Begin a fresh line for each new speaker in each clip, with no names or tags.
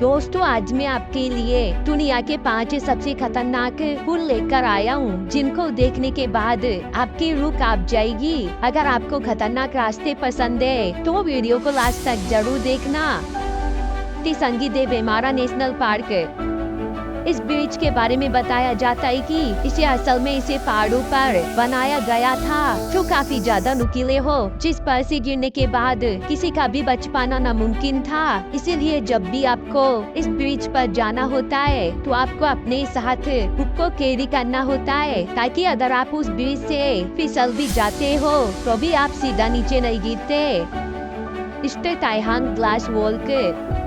दोस्तों, आज मैं आपके लिए दुनिया के 5 सबसे खतरनाक पुल लेकर आया हूँ, जिनको देखने के बाद आपकी रूह कांप जाएगी। अगर आपको खतरनाक रास्ते पसंद है तो वीडियो को लास्ट तक जरूर देखना। तिसंगी दे बेमारा नेशनल पार्क। इस ब्रिज के बारे में बताया जाता है कि इसे असल में इसे पहाड़ों पर बनाया गया था, जो काफी ज्यादा नुकीले हो, जिस पर से गिरने के बाद किसी का भी बच पाना नामुमकिन था। इसीलिए जब भी आपको इस ब्रिज पर जाना होता है तो आपको अपने साथ हुक को कैरी करना होता है, ताकि अगर आप उस ब्रिज से फिसल भी जाते हो तो भी आप सीधा नीचे नहीं गिरते। स्टेटाइहांग ग्लास वॉल्क।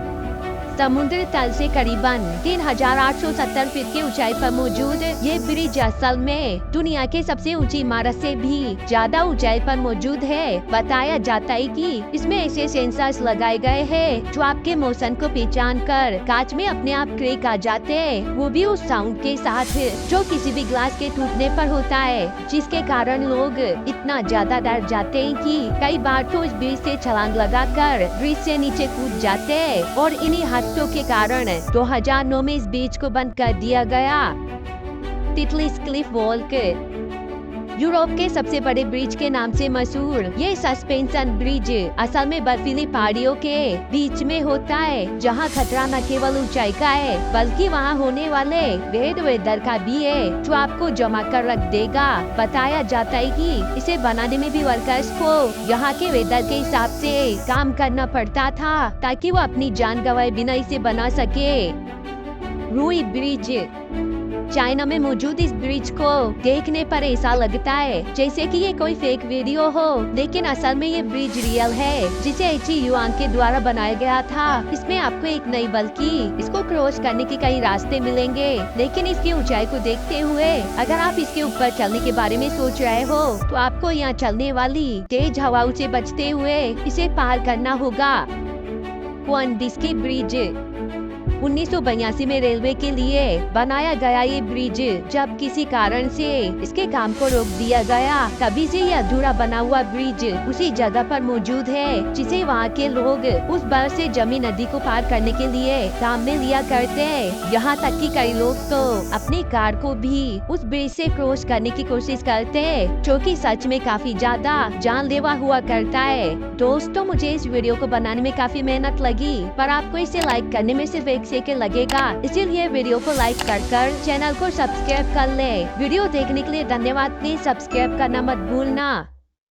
समुद्र तल से करीबन 3870 फीट की ऊंचाई पर मौजूद ये ब्रिज असल में दुनिया के सबसे ऊंची इमारत से भी ज्यादा ऊंचाई पर मौजूद है। बताया जाता है कि इसमें ऐसे सेंसर्स लगाए गए हैं जो आपके मोशन को पहचान कर कांच में अपने आप क्रैक आ जाते हैं, वो भी उस साउंड के साथ जो किसी भी ग्लास के टूटने पर होता है, जिसके कारण लोग इतना ज्यादा डर जाते हैं कि कई बार तो इस ब्रिज से छलांग लगाकर ब्रिज से नीचे कूद जाते हैं। और इन्हीं के कारण 2009 में इस बीच को बंद कर दिया गया। Titlis Cliff walk. यूरोप के सबसे बड़े ब्रिज के नाम से मशहूर ये सस्पेंशन ब्रिज असल में बर्फीली पहाड़ियों के बीच में होता है, जहां खतरा न केवल ऊंचाई का है बल्कि वहां होने वाले वेदर का भी है, जो आपको जमा कर रख देगा। बताया जाता है कि इसे बनाने में भी वर्कर्स को यहाँ के वेदर के हिसाब से काम करना पड़ता था, ताकि वो अपनी जान गंवाए बिना इसे बना सके। रूई ब्रिज। चाइना में मौजूद इस ब्रिज को देखने पर ऐसा लगता है जैसे कि ये कोई फेक वीडियो हो, लेकिन असल में ये ब्रिज रियल है, जिसे एची युआंग के द्वारा बनाया गया था। इसमें आपको एक नहीं बल्कि इसको क्रॉस करने के कई रास्ते मिलेंगे, लेकिन इसकी ऊंचाई को देखते हुए अगर आप इसके ऊपर चलने के बारे में सोच रहे हो तो आपको यहाँ चलने वाली तेज हवाओं से बचते हुए इसे पार करना होगा। क्वानडिस्की ब्रिज। 1982 में रेलवे के लिए बनाया गया ये ब्रिज जब किसी कारण से इसके काम को रोक दिया गया, तभी से ये अधूरा बना हुआ ब्रिज उसी जगह पर मौजूद है, जिसे वहाँ के लोग उस बार से जमी नदी को पार करने के लिए काम में लिया करते हैं। यहाँ तक कि कई लोग तो अपनी कार को भी उस ब्रिज से क्रॉस करने की कोशिश करते हैं, जो कि सच में काफी ज्यादा जानलेवा हुआ करता है। दोस्तों, मुझे इस वीडियो को बनाने में काफी मेहनत लगी, पर आपको इसे लाइक करने में सिर्फ 1 सेकंड लगेगा, इसीलिए वीडियो को लाइक कर चैनल को सब्सक्राइब कर ले। वीडियो देखने के लिए धन्यवाद। प्लीज सब्सक्राइब करना मत भूलना।